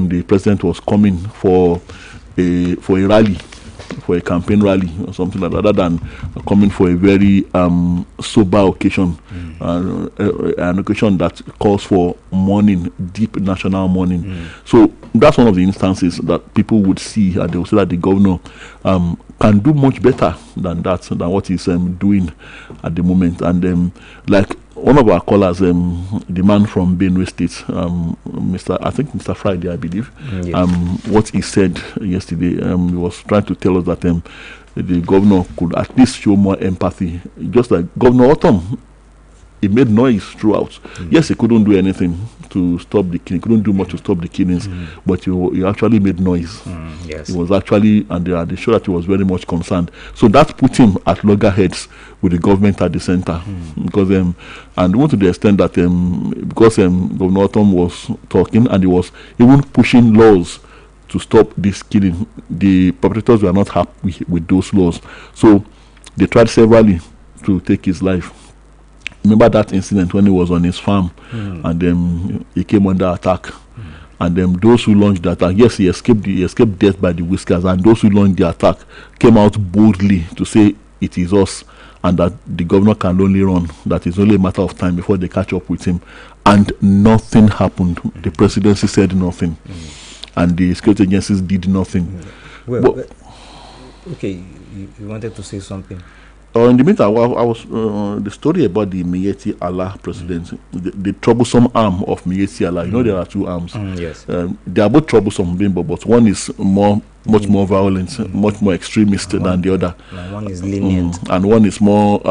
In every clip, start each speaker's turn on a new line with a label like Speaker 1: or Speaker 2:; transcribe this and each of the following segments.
Speaker 1: when the president was coming for a rally, for a campaign rally or something like that, rather than coming for a very sober occasion, an occasion that calls for mourning, deep national mourning. So that's one of the instances that people would see, and they will say that the governor can do much better than that, than what he's doing at the moment. And like one of our callers, the man from Benue State, Mr. Friday, I believe,
Speaker 2: Yes.
Speaker 1: what he said yesterday, he was trying to tell us that the governor could at least show more empathy. Just like Governor Autumn, he made noise throughout. Yes, he couldn't do anything to stop the killing, couldn't do much to stop the killings, but he actually made noise.
Speaker 2: Yes.
Speaker 1: He was actually, and they showed that he was very much concerned. So that put him at loggerheads with the government at the center. Because and even to the extent that because Governor Autumn was talking, and he was even pushing laws to stop this killing, the perpetrators were not happy with those laws. So they tried severally to take his life. Remember that incident when he was on his farm, and he came under attack. And those who launched the attack, yes, he escaped death by the whiskers, and those who launched the attack came out boldly to say it is us, and that the governor can only run, that it's only a matter of time before they catch up with him. And nothing happened. The presidency said nothing, and the security agencies did nothing.
Speaker 2: Well, okay, you wanted to say something.
Speaker 1: In the meantime, I was the story about the Miyetti Allah president, the troublesome arm of Miyetti Allah. You know, there are two arms.
Speaker 2: Yes.
Speaker 1: They are both troublesome, but one is much more violent, much more extremist than the other.
Speaker 2: And one is lenient.
Speaker 1: And one is more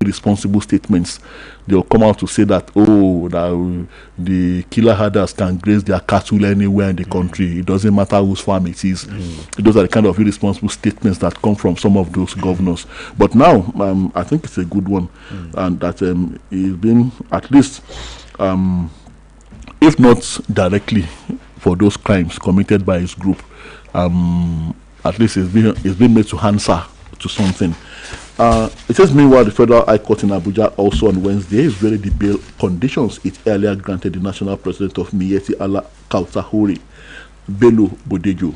Speaker 1: responsible statements. They'll come out to say that, that the killer herders can graze their cattle anywhere in the country. It doesn't matter whose farm it is. Those are the kind of irresponsible statements that come from some of those governors. But now, I think it's a good one, and that he's been at least, if not directly for those crimes committed by his group, at least it's been made to answer to something. It says, meanwhile, the Federal High Court in Abuja also on Wednesday varied the bail conditions it earlier granted the national president of Miyetti Allah Kautahori, Bello Bodejo.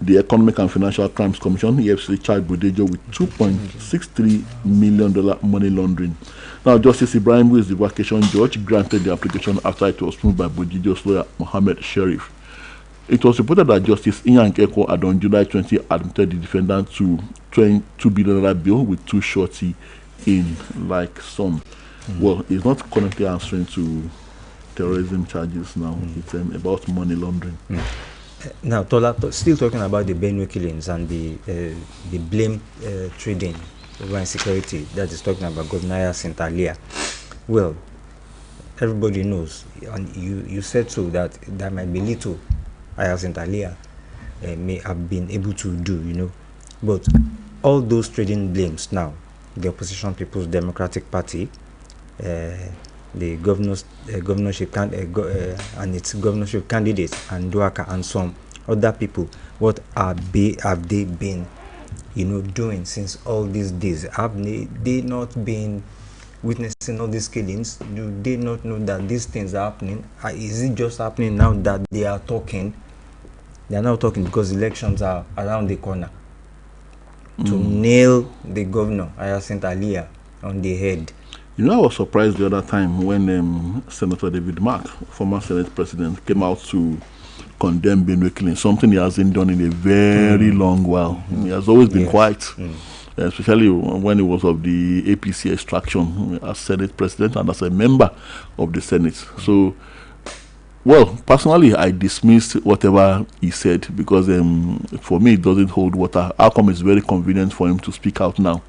Speaker 1: The Economic and Financial Crimes Commission, EFCC, charged Bodejo with $2.63 million money laundering. Now, Justice Ibrahim, who is the vacation judge, granted the application after it was moved by Bodejo's lawyer, Mohammed Sherif. It was reported that Justice Iyan Eko had on July 20 admitted the defendant to $2 billion bill with two shorty in like sum. Well, he's not currently answering to terrorism charges now. It's about money laundering.
Speaker 2: Now, Tola, still talking about the Benue killings and the blame trading over insecurity that is talking about Governor Hyacinth Alia. Well, everybody knows, and you said so, that there might be little Hyacinth Alia may have been able to do, but all those trading blames now, the opposition People's Democratic Party, the governorship and its governorship candidate, and Duaka and some other people, what have they been doing since all these days? Have they not been witnessing all these killings? Do they not know that these things are happening? Is it just happening now that they are talking? They are now talking because elections are around the corner to nail the governor Hyacinth Alia on the head.
Speaker 1: I was surprised the other time when Senator David Mark, former Senate President, came out to condemn Benue killing, something he hasn't done in a very long while. He has always been quiet, especially when he was of the APC extraction as Senate President and as a member of the Senate. So, well, personally, I dismissed whatever he said because for me, it doesn't hold water. How come it's very convenient for him to speak out now?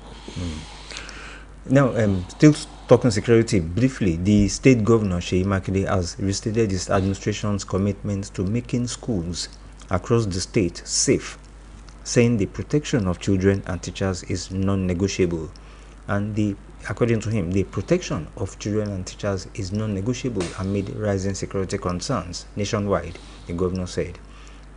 Speaker 2: Now, still talking security briefly, the state governor, Seyi Makinde, has restated his administration's commitment to making schools across the state safe, saying the protection of children and teachers is non-negotiable. And according to him, the protection of children and teachers is non-negotiable amid rising security concerns nationwide, the governor said.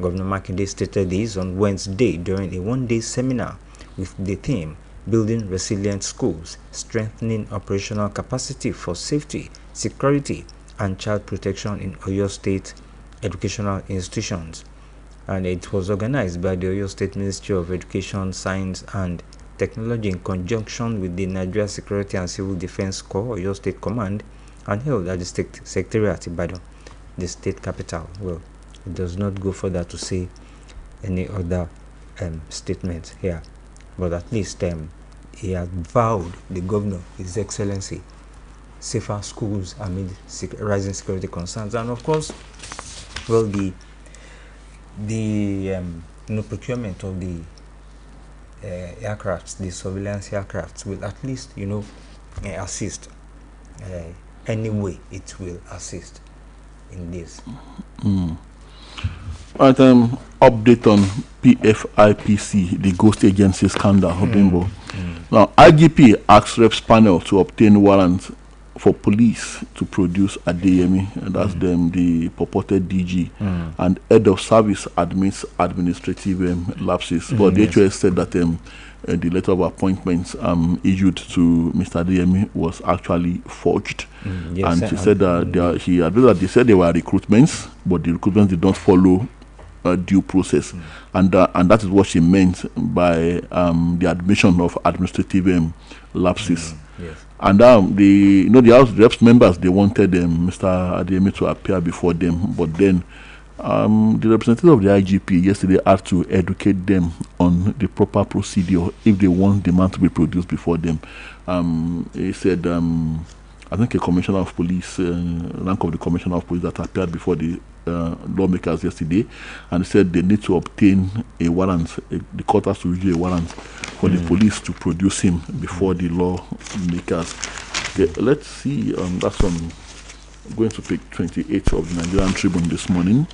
Speaker 2: Governor Makinde stated this on Wednesday during a one-day seminar with the theme Building Resilient Schools, Strengthening Operational Capacity for Safety, Security, and Child Protection in Oyo State educational institutions, and it was organized by the Oyo State Ministry of Education, Science and Technology in conjunction with the Nigeria Security and Civil Defense Corps, Oyo State Command, and held at the State Secretariat Ibadan, the state capital. Well, it does not go further to say any other statement here, but at least he has vowed, the governor, His Excellency, safer schools amid rising security concerns, and of course, well, the procurement of the aircrafts, the surveillance aircrafts, will at least assist. Anyway, it will assist in this.
Speaker 1: Right, update on PFIPC, the ghost agency scandal. Now, IGP asks Reps panel to obtain warrants for police to produce Adeyemi, and that's them, the purported DG, and head of service admits administrative lapses. But the HOS said that the letter of appointment issued to Mr. Adeyemi was actually forged.
Speaker 2: Yes,
Speaker 1: and she said that he admitted that they said they were recruitments, but the recruitments did not follow due process, and that is what she meant by the admission of administrative lapses.
Speaker 2: Yes.
Speaker 1: And the House Reps members, they wanted Mr. Adeyemi to appear before them, but then the representative of the IGP yesterday had to educate them on the proper procedure if they want the man to be produced before them. He said, I think a commissioner of police, rank of the commissioner of police that appeared before the lawmakers yesterday, and said they need to obtain a warrant. The court has to issue a warrant for the police to produce him before the lawmakers. Let's see. That's on going to page 28 of the Nigerian Tribune this morning.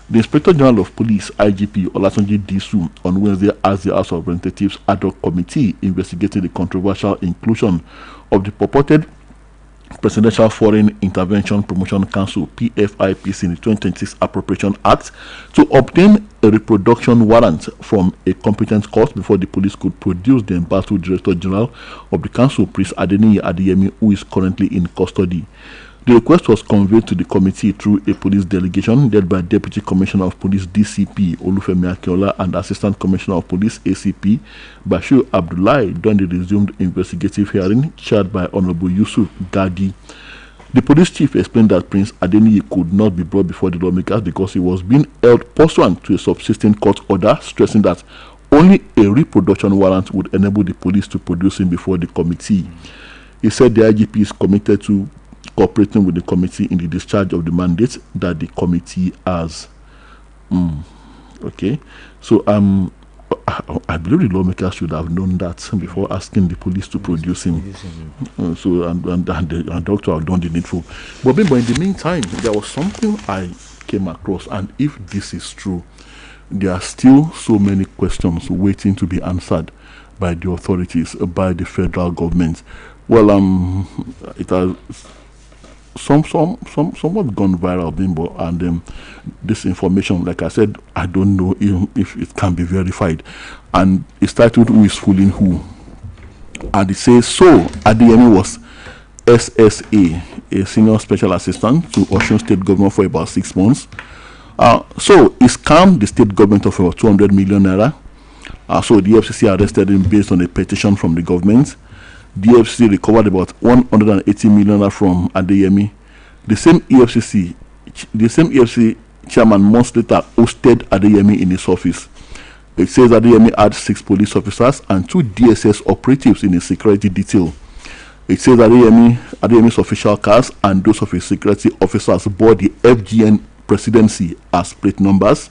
Speaker 1: The Inspector General of Police, IGP Olatunji Disu, on Wednesday asked the House of Representatives ad hoc committee investigating the controversial inclusion of the purported Presidential Foreign Intervention Promotion Council (PFIPC) in the 2026 Appropriation Act to obtain a reproduction warrant from a competent court before the police could produce the embattled Director General of the Council, Prince Adeniyi Adeyemi, who is currently in custody. The request was conveyed to the committee through a police delegation led by Deputy Commissioner of Police DCP Olufemi Akinola and Assistant Commissioner of Police ACP Bashir Abdullahi during the resumed investigative hearing chaired by Honorable Yusuf Gadi. The police chief explained that Prince Adeniyi could not be brought before the lawmakers because he was being held pursuant to a subsisting court order, stressing that only a reproduction warrant would enable the police to produce him before the committee. He said the IGP is committed to cooperating with the committee in the discharge of the mandate that the committee has. Okay, so I believe the lawmakers should have known that before asking the police to produce him. So and the doctor have done the needful. But in the meantime, there was something I came across, and if this is true, there are still so many questions waiting to be answered by the authorities, by the federal government. Well, it has somewhat gone viral, Bimbo, and this information, like I said, I don't know if it can be verified, and it's titled "Who is Fooling Who?" And it says, so Adeyemi was SSA, a senior special assistant to Osun State governor for about 6 months. So he scammed the state government of about 200 million naira. So the FCC arrested him based on a petition from the government. The EFCC recovered about 180 million naira from Adeyemi. The same EFCC chairman months later hosted Adeyemi in his office. It says Adeyemi had 6 police officers and 2 DSS operatives in his security detail. It says Adeyemi's official cars and those of his security officers bore the FGN presidency as plate numbers.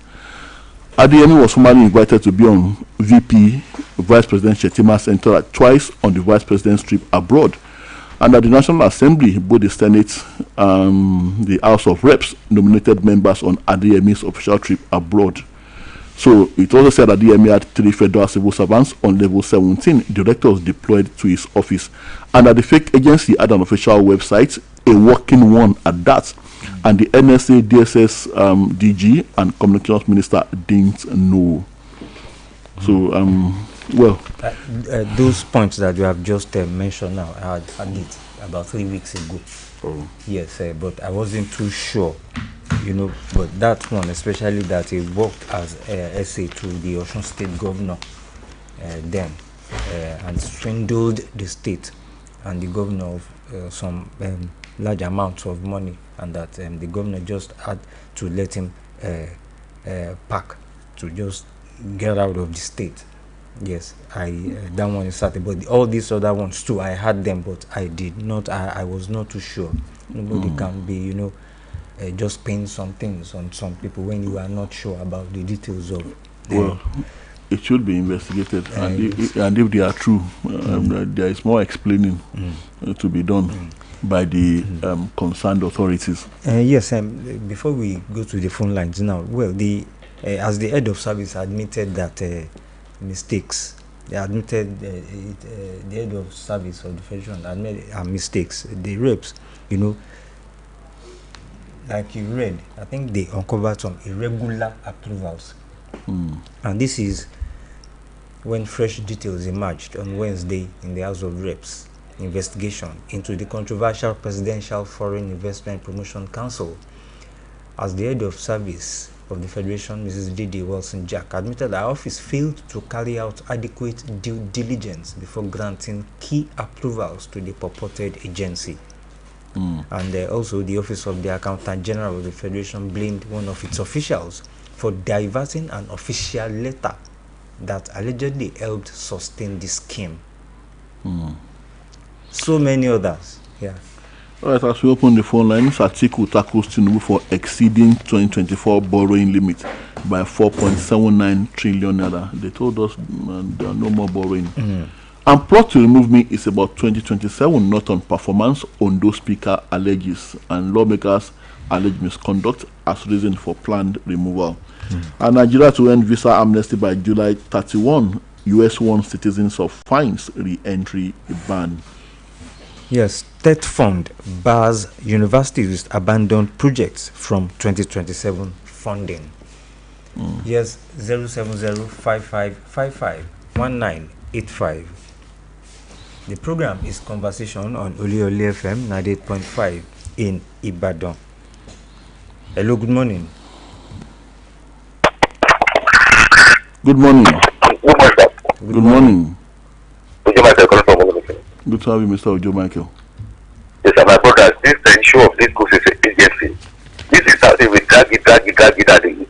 Speaker 1: Adeyemi was formally invited to be on VP Vice President Shetima's entourage twice on the Vice President's trip abroad. And at the National Assembly, both the Senate and the House of Reps nominated members on Adeyemi's official trip abroad. So it also said Adeyemi had 3 federal civil servants on level 17, directors deployed to his office. And that the fake agency had an official website, a working one at that. And the NSA, DSS DG and Communications Minister didn't know. So, well.
Speaker 2: Those points that you have just mentioned now, I had it about 3 weeks ago.
Speaker 1: Oh.
Speaker 2: Yes, but I wasn't too sure But that one, especially that he worked as SA to the Osun State governor then, and swindled the state and the governor of some large amounts of money, and that the governor just had to let him pack to just get out of the state. Yes, that one is certain, but all these other ones too, I had them, but I did not. I was not too sure. Nobody can be, just paying some things on some people when you are not sure about the details of them.
Speaker 1: Well, it should be investigated, and if they are true, there is more explaining to be done by the concerned authorities.
Speaker 2: Yes, before we go to the phone lines now, well, as the head of service admitted that mistakes, they admitted the head of service of the Federation admitted mistakes, the rapes, like you read, I think they uncovered some irregular approvals. And this is when fresh details emerged on Wednesday in the House of Reps investigation into the controversial Presidential Foreign Investment Promotion Council. As the head of service of the Federation, Mrs. Didi Wilson-Jack, admitted that her office failed to carry out adequate due diligence before granting key approvals to the purported agency. And also the Office of the Accountant General of the Federation blamed one of its officials for diverting an official letter that allegedly helped sustain the scheme. So many others. Yeah.
Speaker 1: All right, as we open the phone lines, Atiku tackles Tinubu for exceeding 2024 borrowing limit by 4.79 trillion naira. They told us there are no more borrowing. And plot to remove me is about 2027, not on performance. Ondo Speaker alleges, and lawmakers allege misconduct as reason for planned removal. And Nigeria to end visa amnesty by July 31. US warns citizens of fines, re-entry ban.
Speaker 2: Yes, State Fund bars universities with abandoned projects from 2027 funding. Yes, 070-5555-1985. The program is Conversation on Oluyole FM 98.5 in Ibadan. Hello, good morning.
Speaker 1: Good morning.
Speaker 3: Good morning,
Speaker 1: Good morning.
Speaker 3: Ojo Michael calling from Oluyole.
Speaker 1: Good to have you, Mr. Ojo Michael.
Speaker 3: Yes, sir, my brother, this issue of this goes agency. This is something we drag it, and it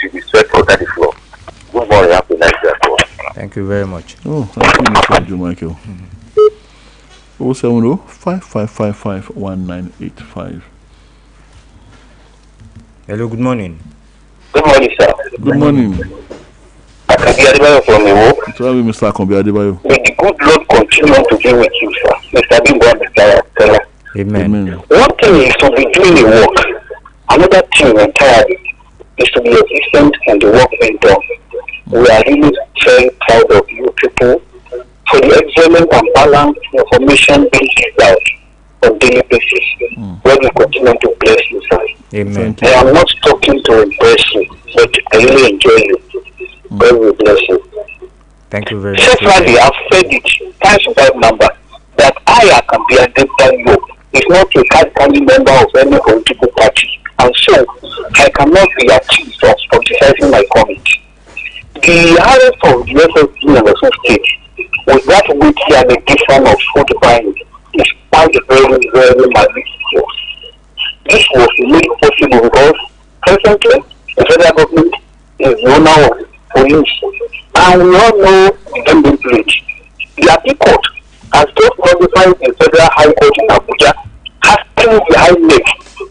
Speaker 3: will be swept under the floor. Good morning, happy night, sir.
Speaker 2: Thank you very much.
Speaker 1: Oh, thank you, Mr. Ojo Michael. 070-5555-1985.
Speaker 2: Hello, good morning.
Speaker 3: Good morning, sir.
Speaker 1: Good morning.
Speaker 3: I can be Adebayo from Iwo.
Speaker 1: Good to have you, Mr. Akombi Adebayo.
Speaker 3: May the good Lord continue to be with you, sir. Mr. Bimbo and Mr. Teller.
Speaker 2: Amen.
Speaker 1: Amen.
Speaker 3: One thing is to be doing the work. Another thing entirely is to be efficient and the work being done. We are really very proud of you people for the excellent and balanced information being given out on daily basis. Where we continue to bless you, sir.
Speaker 2: Amen.
Speaker 3: I am not talking to impress you, but I really enjoy you. God will bless you.
Speaker 2: Thank you very much.
Speaker 3: Secondly, I've said it, times without number, that I can be a deputy is not a cardinal member of any political party, and so I cannot be accused of politicizing my committee. The arrest of the FSD in the state with that weighty allegation of food buying is quite very, very malicious. This was made possible because presently the federal government is the owner of police, and we all know the ending plate. The appeal court has just notified the Federal High Court in Abuja asking the High Court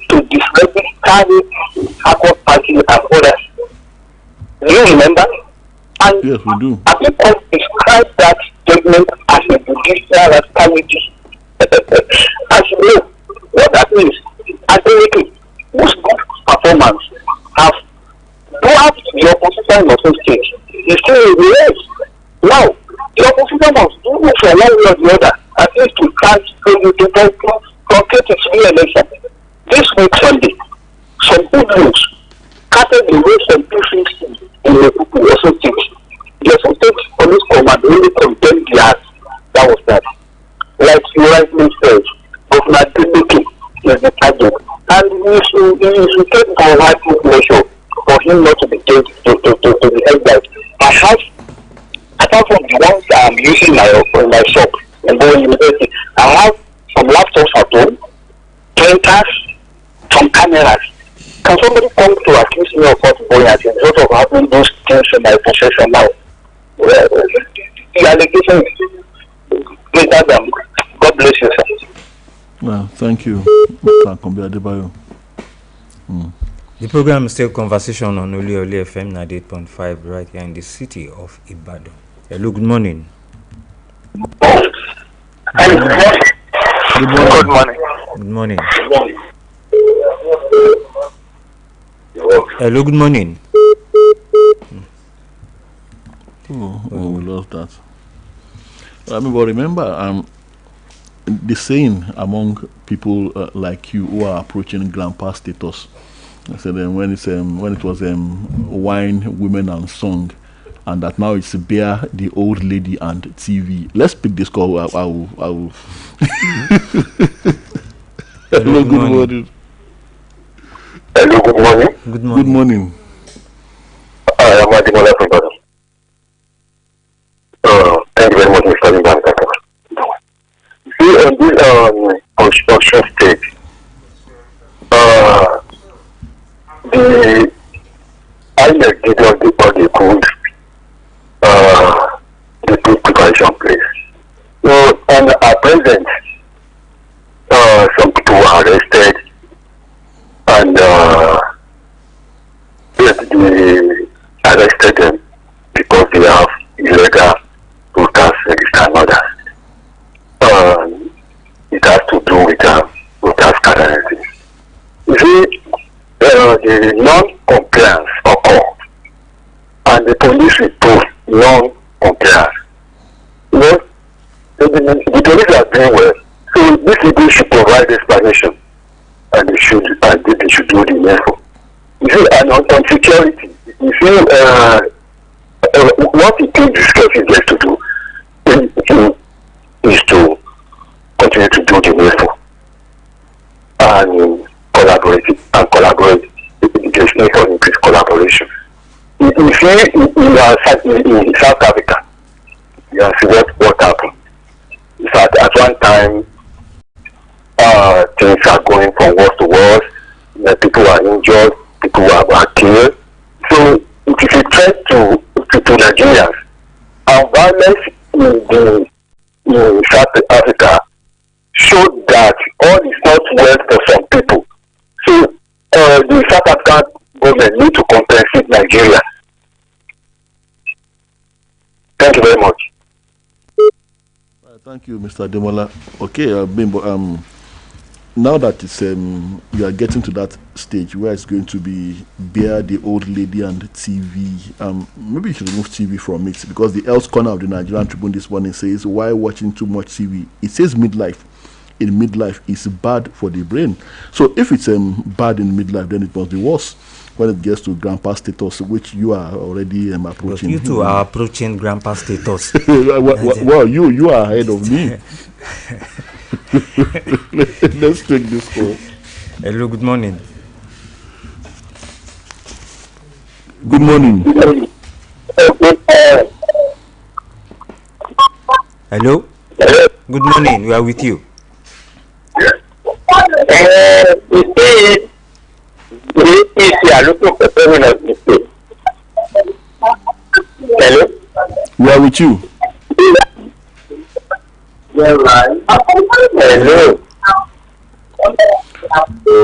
Speaker 3: to discredit Kari, Accord Party, and others. Do you remember? And
Speaker 1: Yes, we do.
Speaker 3: appeal court described that judgment as a judicial rascality. As you know, what that means, ultimately, whose good performance have throughout the opposition in Osun State is still in the race. Now, the opposition must do it for one way or the other, at least to try to complete its re-election. This week Sunday, some good news started the way some people in the Osun State. The Osun State Police Command really condemned the act. That was that. Like you rightly said, Governor Adeleke is the target. And you should take for what you have, apart from the ones I'm using in my shop and going university, I have some laptops at home, printers, some cameras. Can somebody come to accuse me of what going as a result of having those things in my possession now? Well, the allegation is greater than. God bless you, sir.
Speaker 1: Well, thank you, Mr. Akombi Adebayo.
Speaker 2: The program is still Conversation on Oluyole FM 98.5 right here in the city of Ibadan. Hello, good morning.
Speaker 3: Good morning.
Speaker 2: Good morning. Hello, good morning.
Speaker 1: Oh, we love that. I mean, but remember, the saying among people like you who are approaching grandpa status. I said when it was wine, women, and song, and that now it's beer, the old lady, and TV. Let's pick this call. I will. Hello, good morning.
Speaker 3: Hello, good morning.
Speaker 2: Good morning.
Speaker 1: Good morning.
Speaker 3: I am Adimola from Ibadan. Thank you very much, Mr. Liban. See, on this Ocean State, the INEC did all the good, the good preparation place. So, and at present, some people were arrested, and they arrested them because they have illegal voters register and others. It has to do with voters candidacy. You see, the non-compliance occur, and the police report non-compliance. You know, the police are doing well, so these people should provide explanation, and they should do the needful. You see, and on security, you see, what the team discusses gets to do is to continue to do the needful and collaborate. There's need for increased collaboration. You see, in South Africa, you see what happened. In fact, at one time, things are going from worse to worse. People are injured, people are killed. So it is a threat to Nigerians. And violence in South Africa showed that all is not well for some people. So the South African government need to compensate Nigeria. Thank you very much.
Speaker 1: Thank you, Mr. Demola. Okay, Bimbo, now that it's you are getting to that stage where it's going to be beer, the old lady, and TV, maybe you should remove TV from it, because the else corner of the Nigerian Tribune this morning says, why watching too much TV? It says midlife. In midlife is bad for the brain. So if it's bad in midlife, then it must be worse when it gets to grandpa status, which you are already approaching.
Speaker 2: But you two are approaching grandpa status.
Speaker 1: Well, you are ahead of me. Let's take this call.
Speaker 2: Hello, good morning.
Speaker 1: Good morning.
Speaker 2: Hello. Good morning. We are with you.
Speaker 3: Hello.
Speaker 1: We are with you.
Speaker 3: Hello.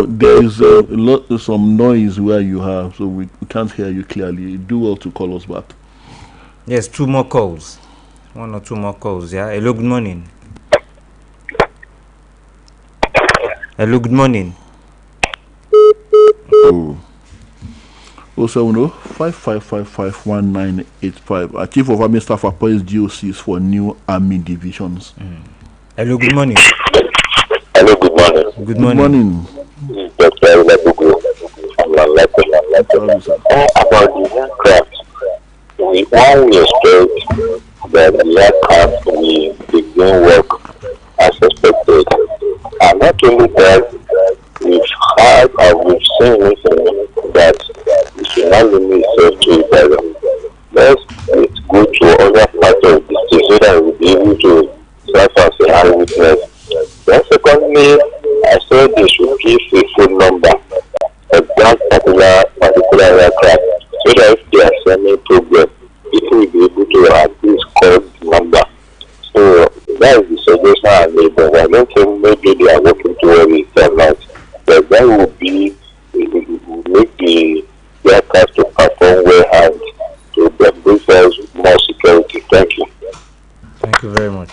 Speaker 1: There is some noise where you have, so we can't hear you clearly. Do well to call us back.
Speaker 2: Yes, 2 more calls. 1 or 2 more calls. Yeah. Hello, good morning. Hello, good morning.
Speaker 1: Oh. 070-5555-1985. Chief of Army Staff appoints GOCs for new army divisions.
Speaker 2: Hello, good morning.
Speaker 3: Hello, good morning.
Speaker 2: Good morning.
Speaker 3: Dr. About the aircraft, we expect that the aircraft will begin work as expected. And not only that, we've heard and we've seen recently that it should not limit itself to Ibadan. Yes, we any problem, people will be able to at least call the number. So that is the suggestion I made, but I don't think maybe they are working towards it or not. But that would be, it would make the aircraft to perform well and to bring us more security. Thank you.
Speaker 2: Thank you very much.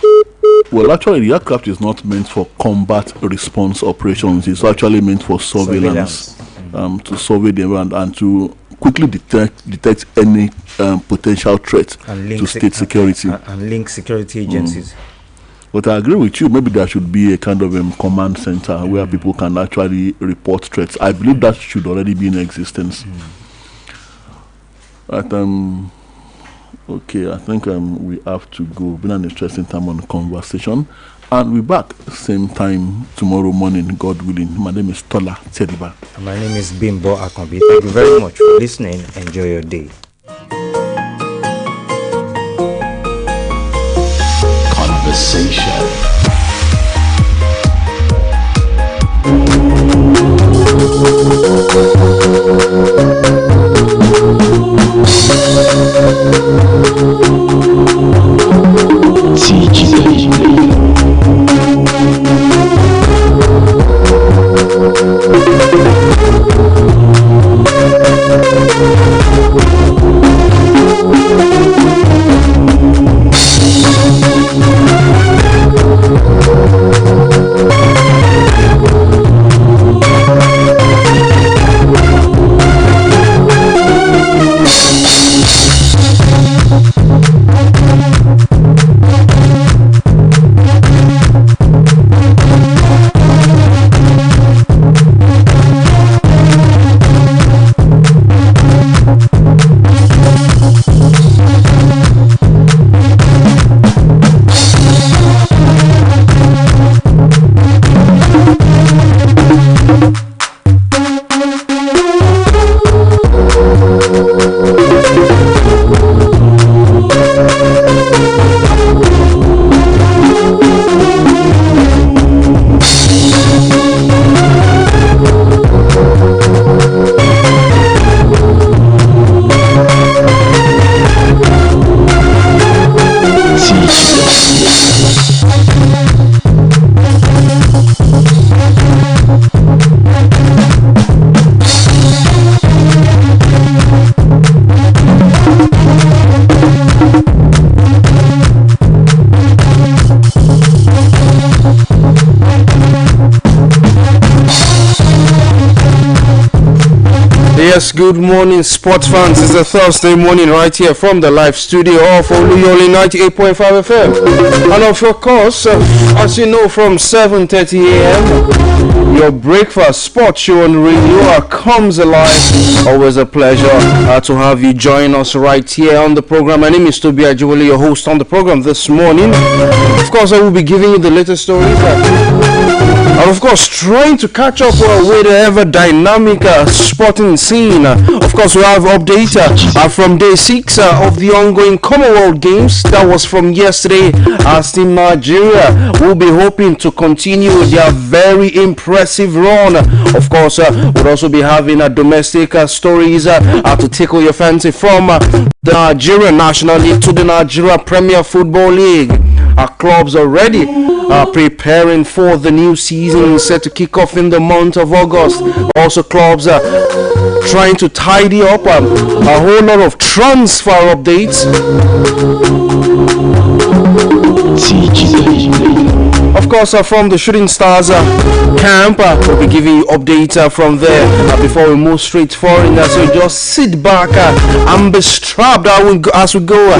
Speaker 1: Well, actually, the aircraft is not meant for combat response operations. It's actually meant for surveillance. To survey the environment and to quickly detect any potential threat to state security.
Speaker 2: And link security agencies.
Speaker 1: But I agree with you. Maybe there should be a kind of command center where people can actually report threats. I believe that should already be in existence. But, okay, I think we have to go. Been an interesting time on the conversation. And we're back same time tomorrow morning, God willing. My name is Tola Tediba.
Speaker 2: And my name is Bimbo Akombi. Thank you very much for listening. Enjoy your day.
Speaker 4: Conversation.
Speaker 5: Yes, good morning, sports fans. It's a Thursday morning right here from the live studio of Oluyole 98.5 FM. And of course, as you know, from 7:30 a.m., your breakfast sports show on radio comes alive. Always a pleasure to have you join us right here on the program. My name is Toby Ajewole, your host on the program this morning. Of course, I will be giving you the latest stories. And of course, trying to catch up with the ever dynamic sporting scene. Of course, we have update from day 6 of the ongoing Commonwealth Games. That was from yesterday. As Team Nigeria will be hoping to continue their very impressive run. Of course, we'll also be having domestic stories to tickle your fancy from the Nigerian National League to the Nigeria Premier Football League. Our clubs are ready, preparing for the new season set to kick off in the month of August. Also, clubs are trying to tidy up a whole lot of transfer updates. Of course, from the Shooting Stars camp, we'll be giving you updates from there before we move straight forward. So just sit back and be strapped as we go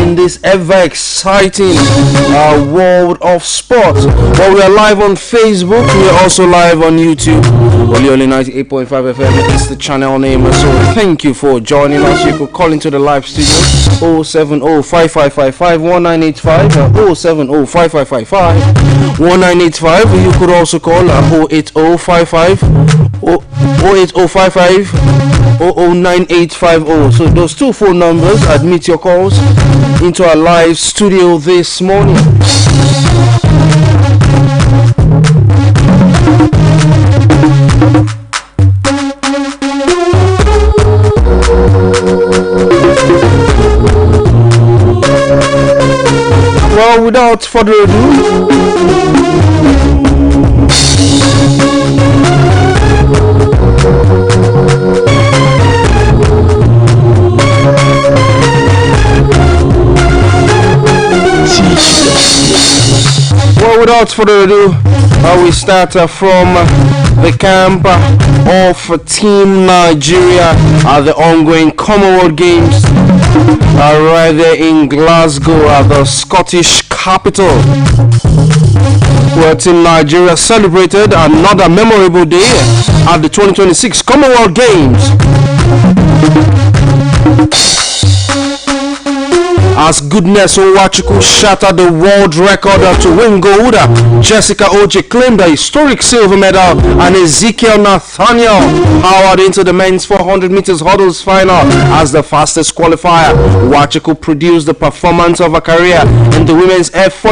Speaker 5: in this ever exciting world of sports. Well, we are live on Facebook. We are also live on YouTube. Oluyole 98.5 FM is the channel name. So thank you for joining us. You could call into the live studio 070-5555-1985 or 070-5555-1985. You could also call 08055 09850. So those two phone numbers admit your calls into our live studio this morning. without further ado, we start from the camp of Team Nigeria at the ongoing Commonwealth Games right there in Glasgow at the Scottish capital, where Team Nigeria celebrated another memorable day at the 2026 Commonwealth Games. As Goodness Nwachukwu shattered the world record to win gold, Jessica Oji claimed a historic silver medal, and Ezekiel Nathaniel powered into the men's 400 meters hurdles final as the fastest qualifier. Nwachukwu produced the performance of her career in the women's F40